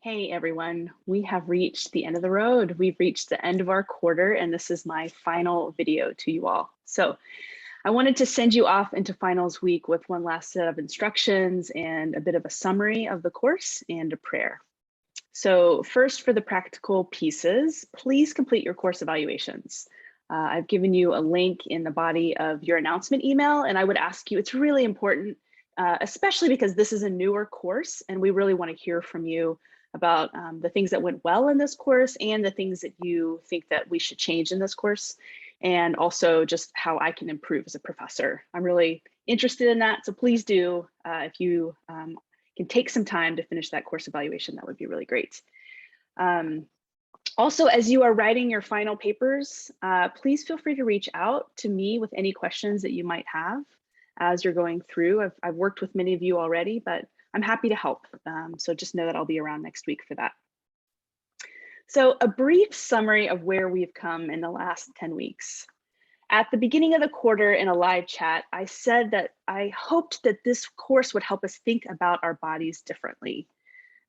Hey everyone, we have reached the end of the road. We've reached the end of our quarter, and this is my final video to you all. So I wanted to send you off into finals week with one last set of instructions and a bit of a summary of the course and a prayer. So first, for the practical pieces, please complete your course evaluations. I've given you a link in the body of your announcement email, and I would ask you, it's really important, especially because this is a newer course and we really want to hear from you about the things that went well in this course and the things that you think that we should change in this course, and also just how I can improve as a professor. I'm really interested in that, so please do, if you can take some time to finish that course evaluation, that would be really great. Also, as you are writing your final papers, please feel free to reach out to me with any questions that you might have as you're going through. I've worked with many of you already, but I'm happy to help. So just know that I'll be around next week for that. So a brief summary of where we've come in the last 10 weeks. At the beginning of the quarter in a live chat, I said that I hoped that this course would help us think about our bodies differently.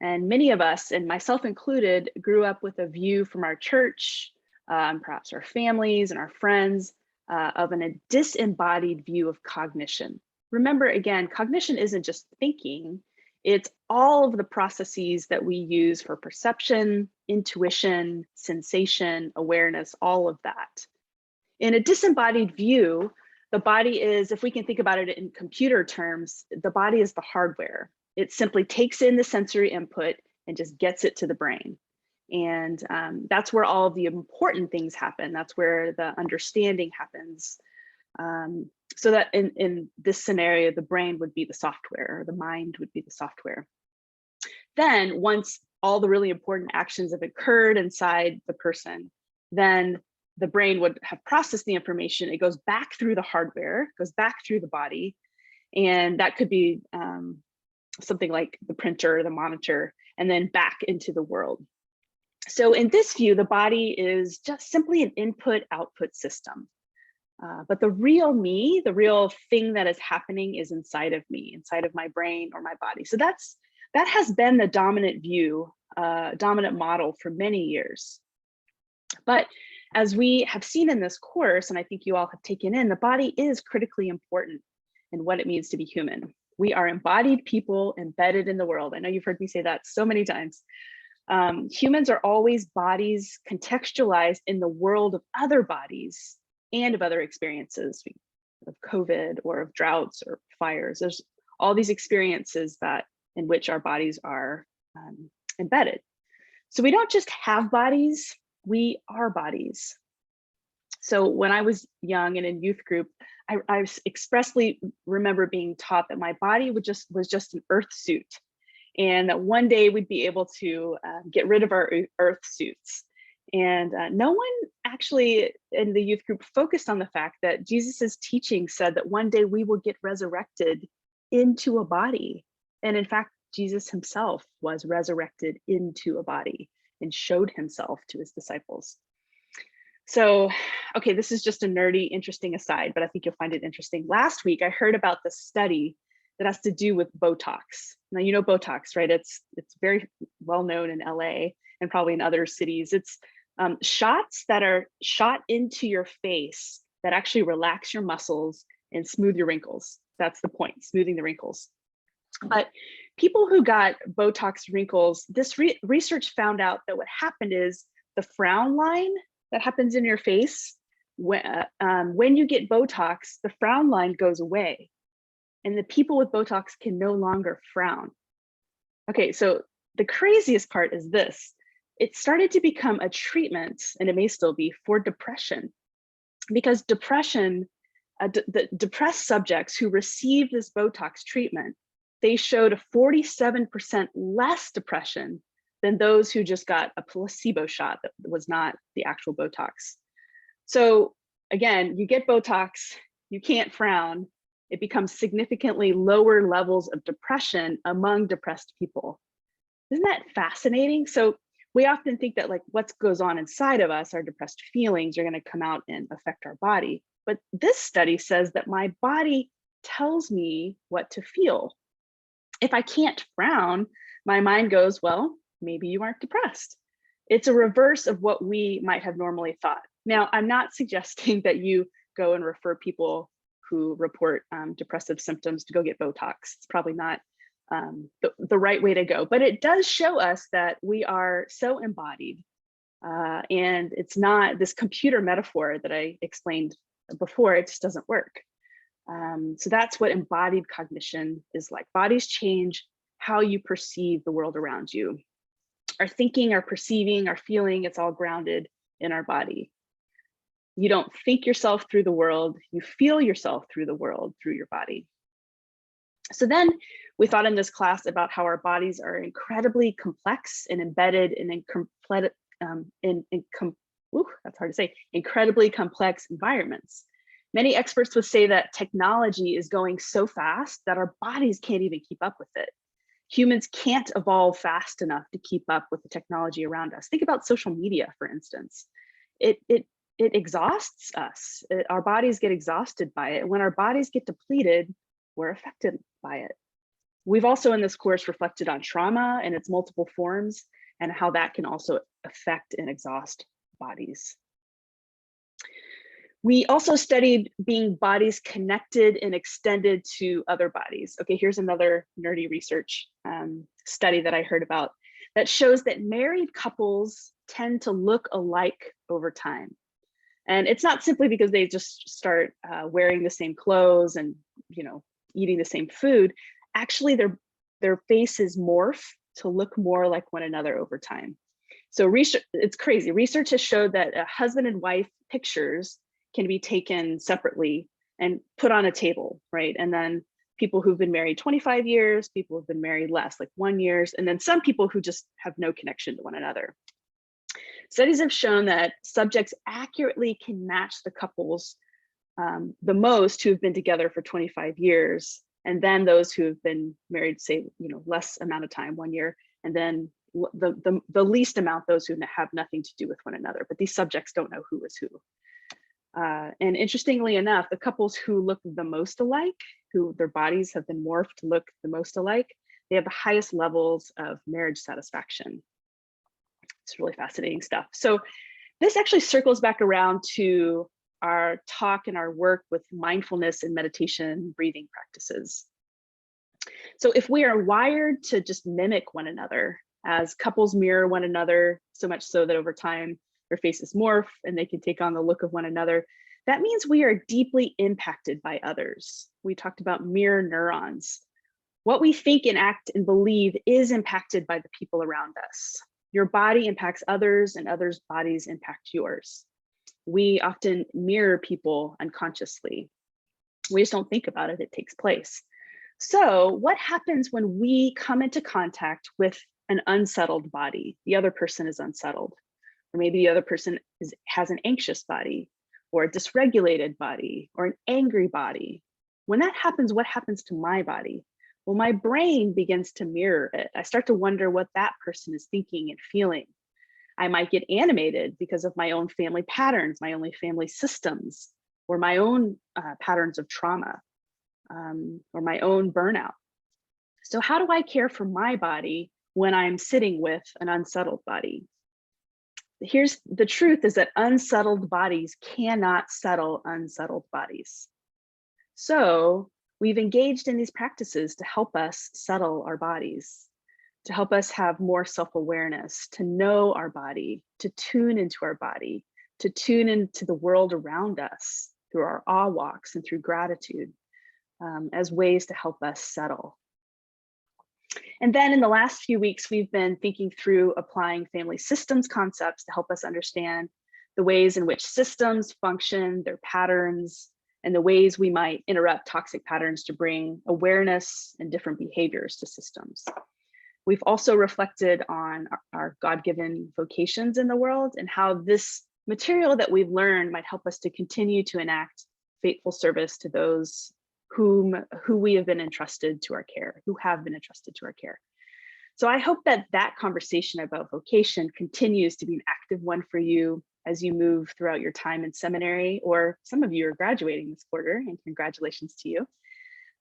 And many of us, and myself included, grew up with a view from our church, perhaps our families and our friends, of a disembodied view of cognition. Remember, again, cognition isn't just thinking, it's all of the processes that we use for perception, intuition, sensation, awareness, all of that. In a disembodied view, the body is, if we can think about it in computer terms, the body is the hardware. It simply takes in the sensory input and just gets it to the brain. And that's where all of the important things happen. That's where the understanding happens. So that in this scenario, the brain would be the software, or the mind would be the software. Then once all the really important actions have occurred inside the person, then the brain would have processed the information. It goes back through the hardware, goes back through the body. And that could be something like the printer, the monitor, and then back into the world. So in this view, the body is just simply an input-output system. But the real me, the real thing that is happening is inside of me, inside of my brain or my body. So that has been the dominant view, dominant model for many years. But as we have seen in this course, and I think you all have taken in, the body is critically important in what it means to be human. We are embodied people embedded in the world. I know you've heard me say that so many times. Humans are always bodies contextualized in the world of other bodies and of other experiences, of COVID or of droughts or fires. There's all these experiences in which our bodies are embedded. So we don't just have bodies, we are bodies. So when I was young and in youth group, I expressly remember being taught that my body was just an earth suit, and that one day we'd be able to get rid of our earth suits. And no one actually in the youth group focused on the fact that Jesus's teaching said that one day we will get resurrected into a body. And in fact, Jesus himself was resurrected into a body and showed himself to his disciples. So, okay, this is just a nerdy, interesting aside, but I think you'll find it interesting. Last week, I heard about the study that has to do with Botox. Now, you know Botox, right? It's very well known in LA and probably in other cities. It's shots that are shot into your face that actually relax your muscles and smooth your wrinkles. That's the point, smoothing the wrinkles. But people who got Botox wrinkles, this research found out that what happened is the frown line that happens in your face, when you get Botox, the frown line goes away. And the people with Botox can no longer frown. Okay, so the craziest part is this. It started to become a treatment, and it may still be, for depression. Because depression, the depressed subjects who received this Botox treatment, they showed a 47% less depression than those who just got a placebo shot that was not the actual Botox. So again, you get Botox, you can't frown, it becomes significantly lower levels of depression among depressed people. Isn't that fascinating? So we often think that like what goes on inside of us, our depressed feelings, are going to come out and affect our body. But this study says that my body tells me what to feel. If I can't frown, my mind goes, well, maybe you aren't depressed. It's a reverse of what we might have normally thought. Now, I'm not suggesting that you go and refer people who report depressive symptoms to go get Botox. It's probably not the right way to go, but it does show us that we are so embodied, and it's not this computer metaphor that I explained before. It just doesn't work. So that's what embodied cognition is like. Bodies change how you perceive the world around you. Our thinking, our perceiving, our feeling, it's all grounded in our body. You don't think yourself through the world, you feel yourself through the world, through your body. So then we thought in this class about how our bodies are incredibly complex and embedded in that's hard to say, incredibly complex environments. Many experts would say that technology is going so fast that our bodies can't even keep up with it. Humans can't evolve fast enough to keep up with the technology around us. Think about social media, for instance. It exhausts us. Our bodies get exhausted by it. When our bodies get depleted, we're affected by it. We've also in this course reflected on trauma and its multiple forms and how that can also affect and exhaust bodies. We also studied being bodies connected and extended to other bodies. Okay, here's another nerdy research study that I heard about that shows that married couples tend to look alike over time. And it's not simply because they just start wearing the same clothes and eating the same food. Actually, their faces morph to look more like one another over time. So research, it's crazy. Research has showed that a husband and wife pictures can be taken separately and put on a table, right? And then people who've been married 25 years, people who've been married less, like 1 year, and then some people who just have no connection to one another. Studies have shown that subjects accurately can match the couples the most who have been together for 25 years, and then those who have been married, say, less amount of time, 1 year, and then the least amount those who have nothing to do with one another. But these subjects don't know who is who. And interestingly enough, the couples who look the most alike, who their bodies have been morphed to look the most alike, they have the highest levels of marriage satisfaction. It's really fascinating stuff. So this actually circles back around to our talk and our work with mindfulness and meditation breathing practices. So if we are wired to just mimic one another, as couples mirror one another, so much so that over time their faces morph and they can take on the look of one another, that means we are deeply impacted by others. We talked about mirror neurons. What we think and act and believe is impacted by the people around us. Your body impacts others and others' bodies impact yours. We often mirror people unconsciously. We just don't think about it, it takes place. So what happens when we come into contact with an unsettled body? The other person is unsettled, or maybe the other person has an anxious body, or a dysregulated body, or an angry body. When that happens, what happens to my body? Well, my brain begins to mirror it. I start to wonder what that person is thinking and feeling. I might get animated because of my own family patterns, my own family systems, or my own patterns of trauma, or my own burnout. So how do I care for my body when I'm sitting with an unsettled body? Here's the truth, is that unsettled bodies cannot settle unsettled bodies. So we've engaged in these practices to help us settle our bodies, to help us have more self-awareness, to know our body, to tune into our body, to tune into the world around us through our awe walks and through gratitude, as ways to help us settle. And then in the last few weeks, we've been thinking through applying family systems concepts to help us understand the ways in which systems function, their patterns, and the ways we might interrupt toxic patterns to bring awareness and different behaviors to systems. We've also reflected on our God-given vocations in the world and how this material that we've learned might help us to continue to enact faithful service to those who we have been entrusted to our care, who have been entrusted to our care. So I hope that that conversation about vocation continues to be an active one for you as you move throughout your time in seminary, or some of you are graduating this quarter, and congratulations to you.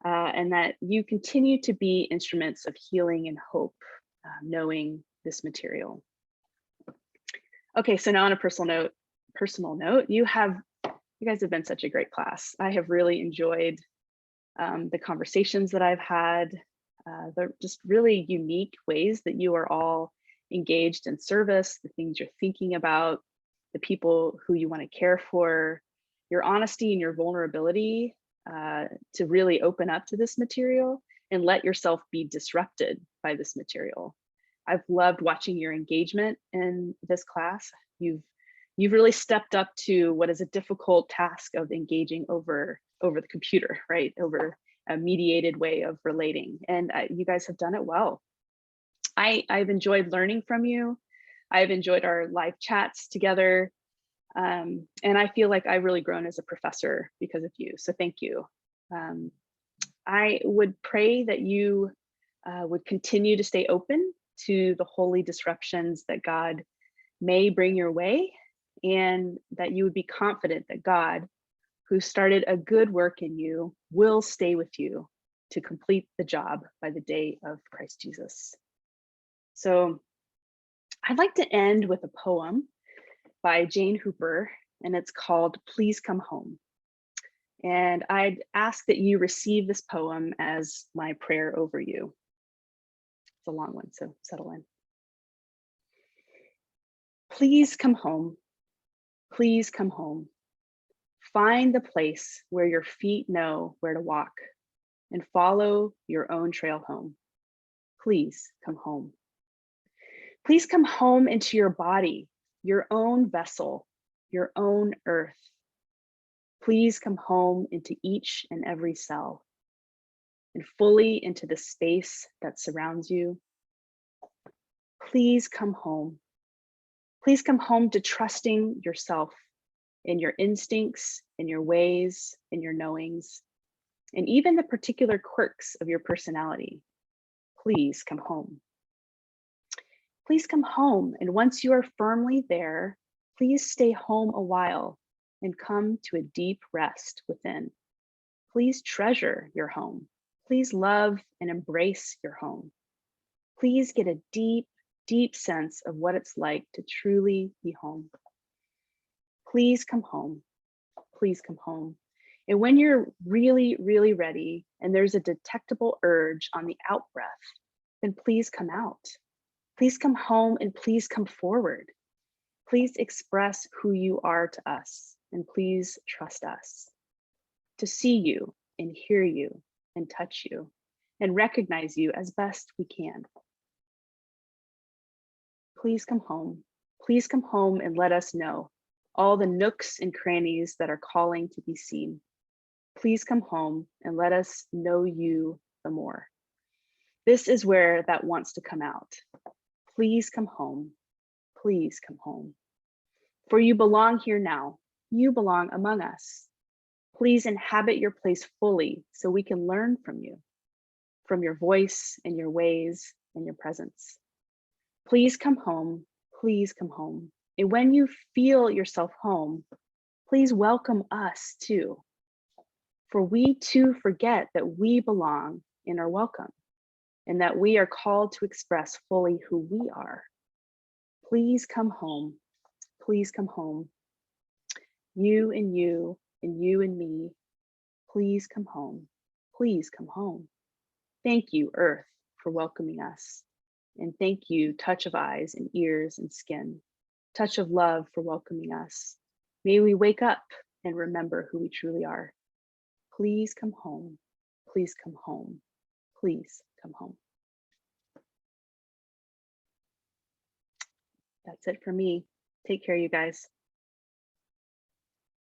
And that you continue to be instruments of healing and hope, knowing this material. Okay, so now on a personal note, you guys have been such a great class. I have really enjoyed the conversations that I've had, the just really unique ways that you are all engaged in service, the things you're thinking about, the people who you want to care for, your honesty and your vulnerability to really open up to this material and let yourself be disrupted by this material. I've loved watching your engagement in this class. You've really stepped up to what is a difficult task of engaging over the computer, right? Over a mediated way of relating. And you guys have done it well. I've enjoyed learning from you. I've enjoyed our live chats together. And I feel like I've really grown as a professor because of you. So thank you. I would pray that you would continue to stay open to the holy disruptions that God may bring your way, and that you would be confident that God, who started a good work in you, will stay with you to complete the job by the day of Christ Jesus. So I'd like to end with a poem by Jane Hooper, and it's called Please Come Home. And I'd ask that you receive this poem as my prayer over you. It's a long one, so settle in. Please come home. Please come home. Find the place where your feet know where to walk and follow your own trail home. Please come home. Please come home into your body, your own vessel, your own earth. Please come home into each and every cell and fully into the space that surrounds you. Please come home. Please come home to trusting yourself in your instincts, in your ways, in your knowings, and even the particular quirks of your personality. Please come home. Please come home, and once you are firmly there, please stay home a while and come to a deep rest within. Please treasure your home. Please love and embrace your home. Please get a deep, deep sense of what it's like to truly be home. Please come home. Please come home. And when you're really, really ready and there's a detectable urge on the out breath, then please come out. Please come home and please come forward. Please express who you are to us, and please trust us to see you and hear you and touch you and recognize you as best we can. Please come home. Please come home and let us know all the nooks and crannies that are calling to be seen. Please come home and let us know you the more. This is where that wants to come out. Please come home. Please come home. For you belong here now. You belong among us. Please inhabit your place fully so we can learn from you, from your voice and your ways and your presence. Please come home. Please come home. And when you feel yourself home, please welcome us too. For we too forget that we belong and are welcome, and that we are called to express fully who we are. Please come home. Please come home. You and you and you and me. Please come home. Please come home. Thank you, Earth, for welcoming us. And thank you, touch of eyes and ears and skin, touch of love for welcoming us. May we wake up and remember who we truly are. Please come home. Please come home. Please come home. That's it for me. Take care, you guys.